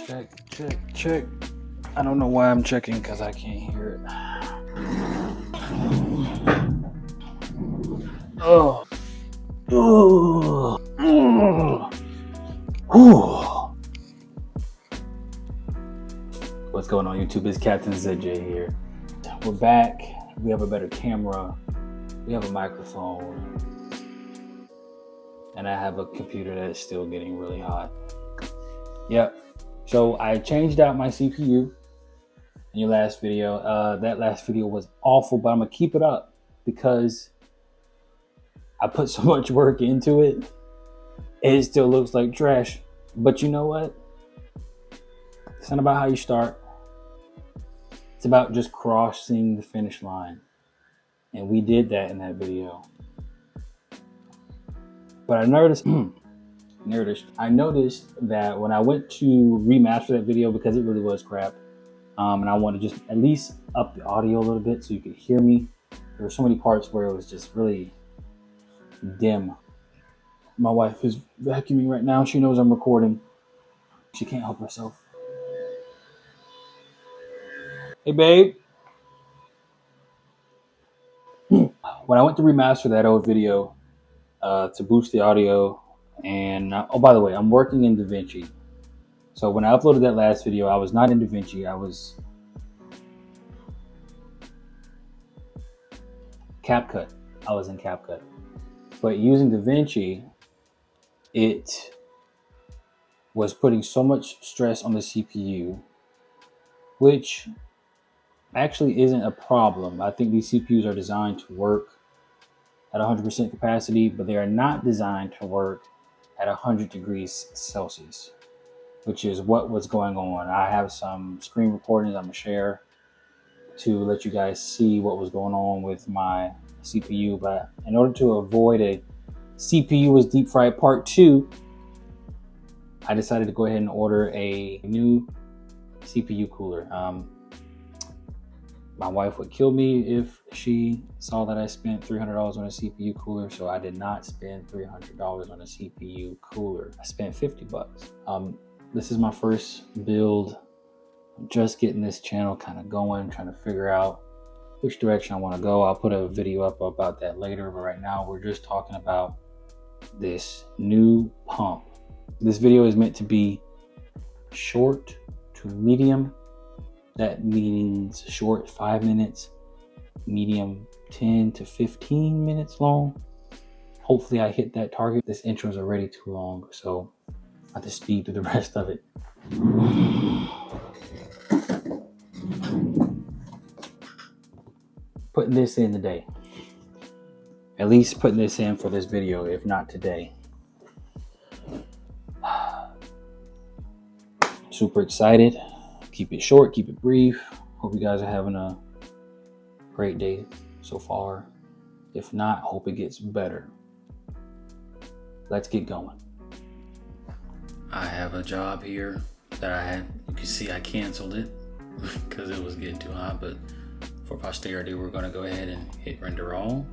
Check. I don't know why I'm checking because I can't hear it. Oh. What's going on YouTube? It's Captain ZJ here. We're back. We have a better camera. We have a microphone. And I have a computer that's still getting really hot. Yep. So I changed out my CPU in your last video. That last video was awful, but I'm gonna keep it up because I put so much work into it. It still looks like trash. But you know what? It's not about how you start. It's about just crossing the finish line. And we did that in that video. But I noticed that when I went to remaster that video, because it really was crap, and I wanted to just at least up the audio a little bit so you could hear me. There were so many parts where it was just really dim. My wife is vacuuming right now. She knows I'm recording. She can't help herself. Hey, babe. When I went to remaster that old video to boost the audio, and oh, by the way, I'm working in DaVinci. So when I uploaded that last video, I was not in DaVinci. I was CapCut. I was in CapCut. But using DaVinci, it was putting so much stress on the CPU, which actually isn't a problem. I think these CPUs are designed to work at 100% capacity, but they are not designed to work at 100 degrees Celsius, which is what was going on. I have some screen recordings I'm gonna share to let you guys see what was going on with my CPU. But in order to avoid a CPU was deep fried part 2, I decided to go ahead and order a new CPU cooler. My wife would kill me if she saw that I spent $300 on a CPU cooler, so I did not spend $300 on a CPU cooler. I spent $50. This is my first build. I'm just getting this channel kind of going, trying to figure out which direction I want to go. I'll put a video up about that later, but right now we're just talking about this new pump. This video is meant to be short to medium. That means short 5 minutes, medium 10 to 15 minutes long. Hopefully I hit that target. This intro is already too long, so I have to speed through the rest of it. Putting this in today. At least putting this in for this video, if not today. Super excited. Keep it short, keep it brief. Hope you guys are having a great day so far. If not, hope it gets better. Let's get going. I have a job here that I had. You can see I canceled it because it was getting too hot, but for posterity, we're gonna go ahead and hit render all.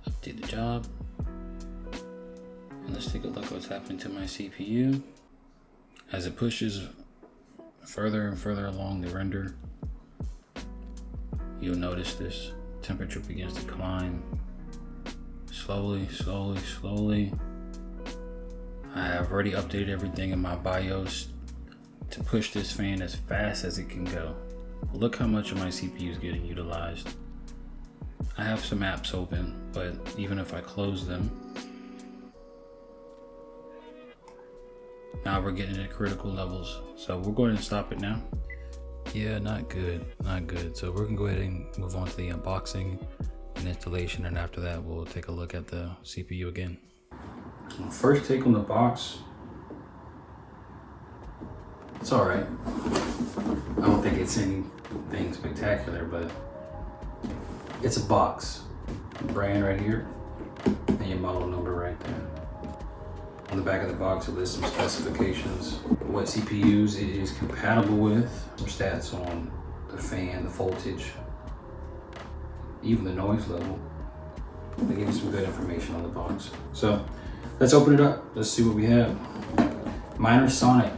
Update the job. And let's take a look at what's happening to my CPU. As it pushes further and further along the render, you'll notice this temperature begins to climb slowly. I have already updated everything in my BIOS to push this fan as fast as it can go. Look how much of my CPU is getting utilized. I have some apps open, but even if I close them, now we're getting at critical levels. So we're going to stop it now. Yeah, not good. So we're gonna go ahead and move on to the unboxing and installation, and after that we'll take a look at the CPU again. First take on the box. It's all right. I don't think it's anything spectacular, but it's a box. Brand right here, and your model number right there. On the back of the box, it lists some specifications, what CPUs it is compatible with, some stats on the fan, the voltage, even the noise level. They give you some good information on the box. So let's open it up. Let's see what we have. MinorSonic.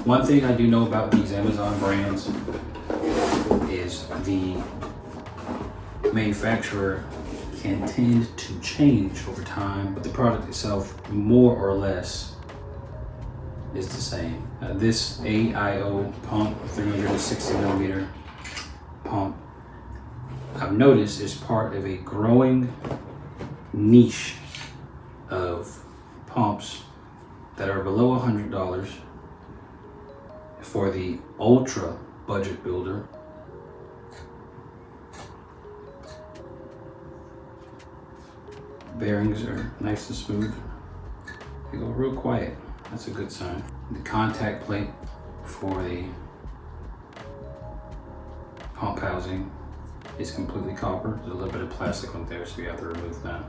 One thing I do know about these Amazon brands is the manufacturer can tend to change over time, but the product itself more or less is the same. This AIO Pump 360 millimeter pump, I've noticed, is part of a growing niche of pumps that are below $100 for the ultra budget builder. Bearings are nice and smooth. They go real quiet. That's a good sign. The contact plate for the pump housing is completely copper. There's a little bit of plastic on there, so you have to remove that.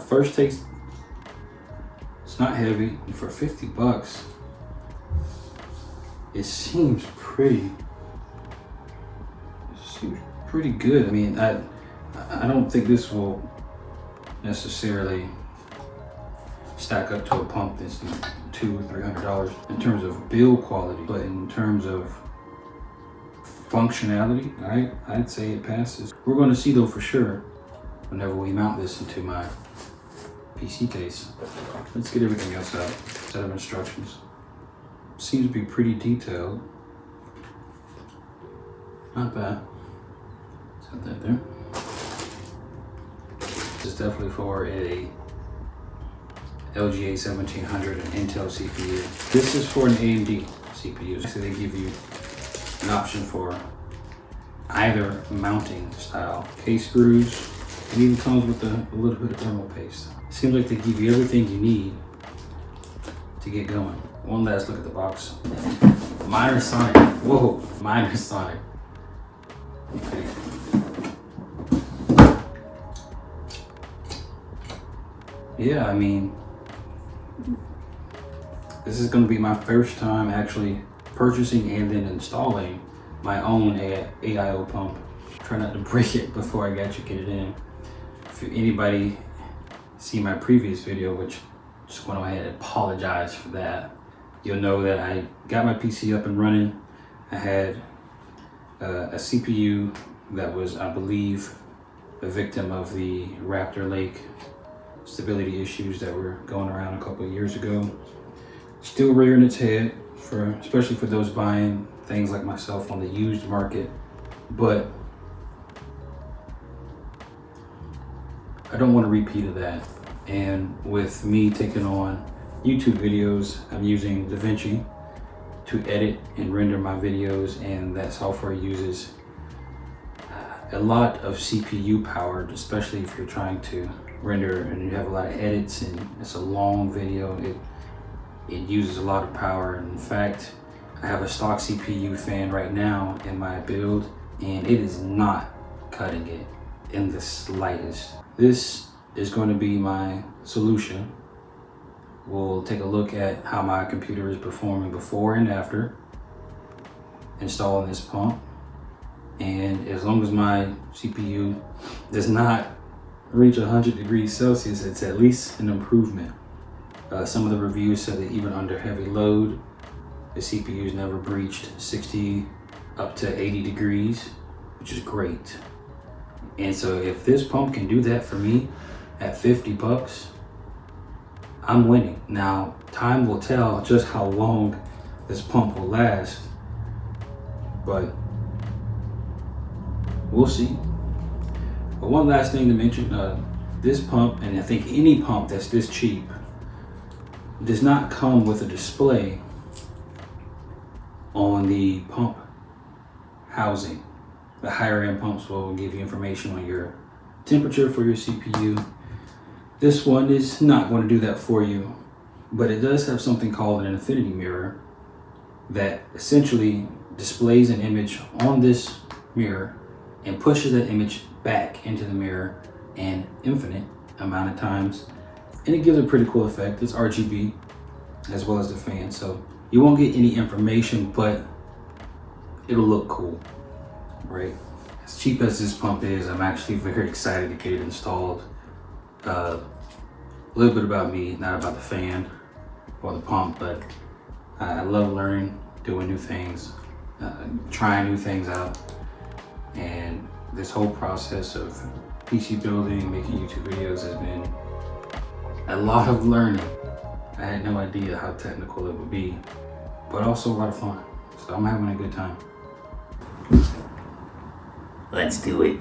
First takes, it's not heavy, and for 50 bucks, it seems pretty good. I mean, I don't think this will necessarily stack up to a pump that's $200 or $300 in terms of build quality, but in terms of functionality, I'd say it passes. We're going to see though for sure whenever we mount this into my PC case. Let's get everything else out. Set of instructions. Seems to be pretty detailed. Not bad. Set that there. This is definitely for a LGA 1700 and Intel CPU. This is for an AMD CPU. So they give you an option for either mounting style. Case screws. It even comes with a little bit of thermal paste. Seems like they give you everything you need to get going. One last look at the box. MinorSonic. Whoa, MinorSonic. Okay. Yeah, I mean, this is going to be my first time actually purchasing and then installing my own AIO pump. Try not to break it before I get it in. If anybody see my previous video, which just went ahead and apologize for that, you'll know that I got my PC up and running. I had a CPU that was, I believe, a victim of the Raptor Lake stability issues that were going around a couple of years ago. Still rearing its head, especially for those buying things like myself on the used market. But I don't want a repeat of that. And with me taking on YouTube videos, I'm using DaVinci to edit and render my videos, and that software uses a lot of CPU power, especially if you're trying to render and you have a lot of edits and it's a long video. It uses a lot of power. In fact, I have a stock CPU fan right now in my build, and it is not cutting it in the slightest. This is going to be my solution. We'll take a look at how my computer is performing before and after installing this pump. And as long as my CPU does not reach 100 degrees Celsius, it's at least an improvement. Some of the reviews said that even under heavy load, the CPU's never breached 60 up to 80 degrees, which is great. And so if this pump can do that for me at 50 bucks, I'm winning. Now, time will tell just how long this pump will last, but we'll see. But one last thing to mention, this pump, and I think any pump that's this cheap, does not come with a display on the pump housing. The higher end pumps will give you information on your temperature for your CPU. This one is not going to do that for you, but it does have something called an infinity mirror that essentially displays an image on this mirror and pushes that image back into the mirror an infinite amount of times, and it gives a pretty cool effect. It's RGB as well as the fan, so you won't get any information, but it'll look cool, right? As cheap as this pump is, I'm actually very excited to get it installed. a little bit about me, not about the fan or the pump, but I love learning, doing new things, trying new things out. And this whole process of PC building, making YouTube videos has been a lot of learning. I had no idea how technical it would be, but also a lot of fun. So I'm having a good time. Let's do it.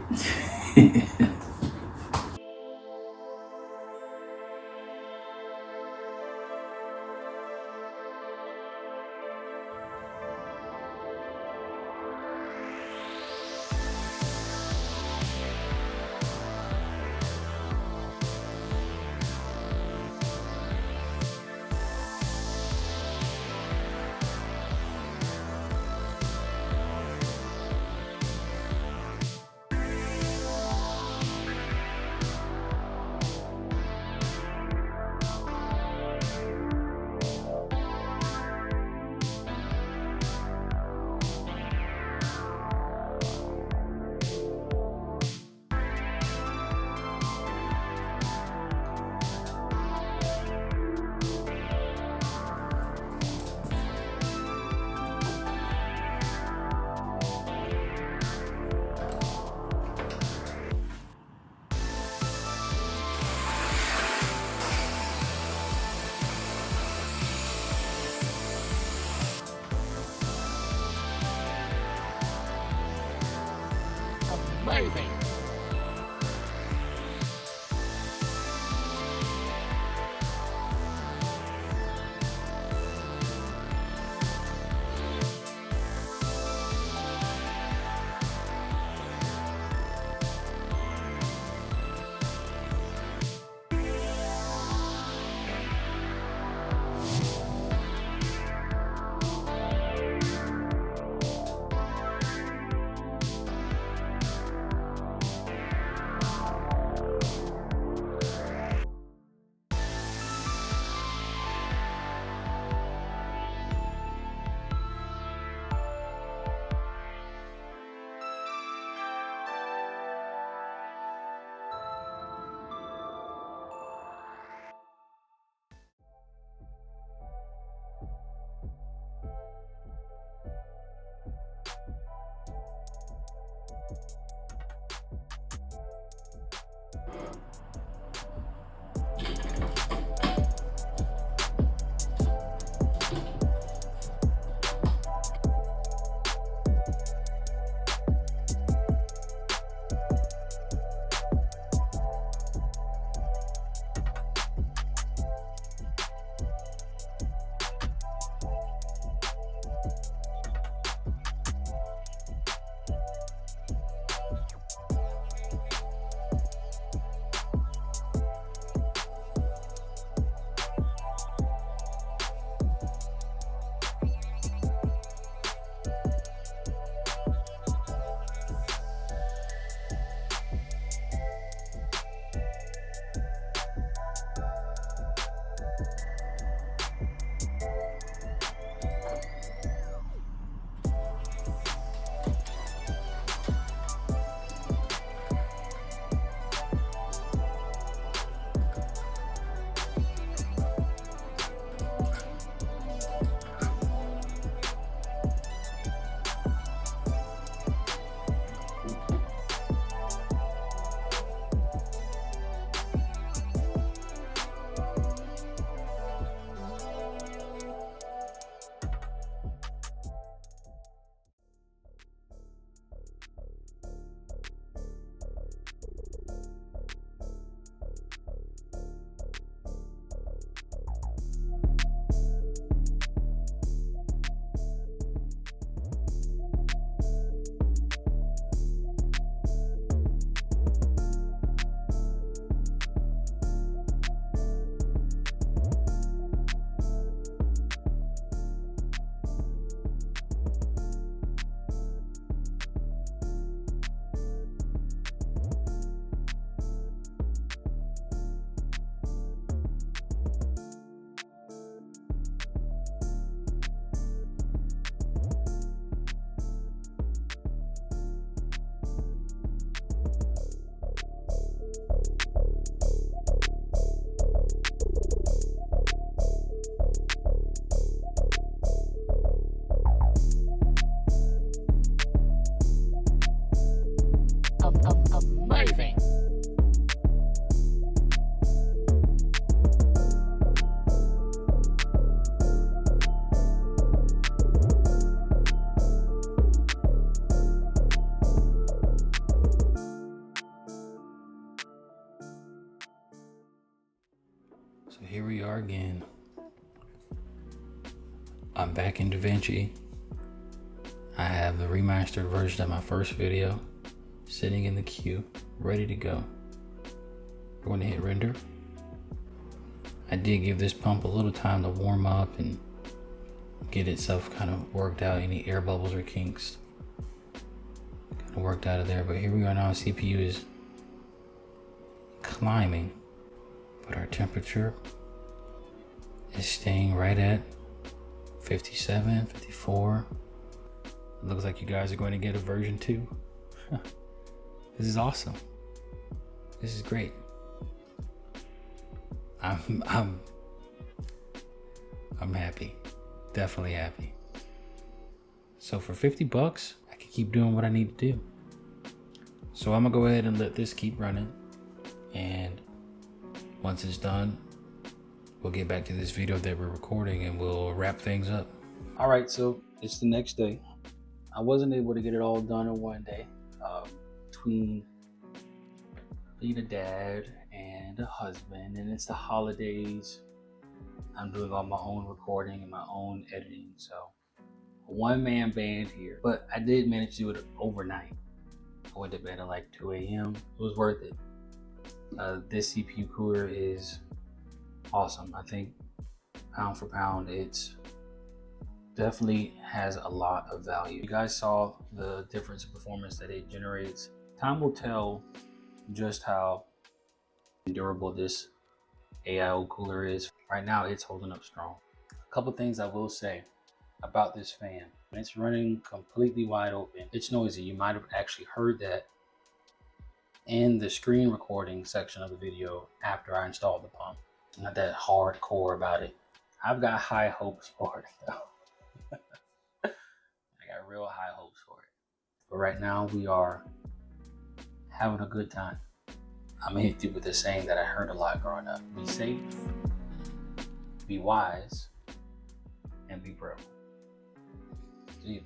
Amazing. I'm back in DaVinci. I have the remastered version of my first video sitting in the queue, ready to go. We're going to hit render. I did give this pump a little time to warm up and get itself kind of worked out, any air bubbles or kinks kind of worked out of there. But here we are now, CPU is climbing, but our temperature is staying right at 57, 54. It looks like you guys are going to get a version 2. This is awesome. This is great. I'm happy. Definitely happy. So for 50 bucks, I can keep doing what I need to do. So I'm gonna go ahead and let this keep running. And once it's done, we'll get back to this video that we're recording and we'll wrap things up. All right, so it's the next day. I wasn't able to get it all done in one day. Between being a dad and a husband, and it's the holidays, I'm doing all my own recording and my own editing. So a one-man band here, but I did manage to do it overnight. I went to bed at like 2 a.m. It was worth it. This CPU cooler is awesome. I think pound for pound, it's definitely has a lot of value. You guys saw the difference in performance that it generates. Time will tell just how durable this AIO cooler is. Right now, it's holding up strong. A couple things I will say about this fan. When it's running completely wide open, it's noisy. You might have actually heard that in the screen recording section of the video after I installed the pump. Not that hardcore about it. I've got high hopes for it though. I got real high hopes for it. But right now we are having a good time. I'm gonna hit you with the saying that I heard a lot growing up. Be safe, be wise, and be prayerful. See you.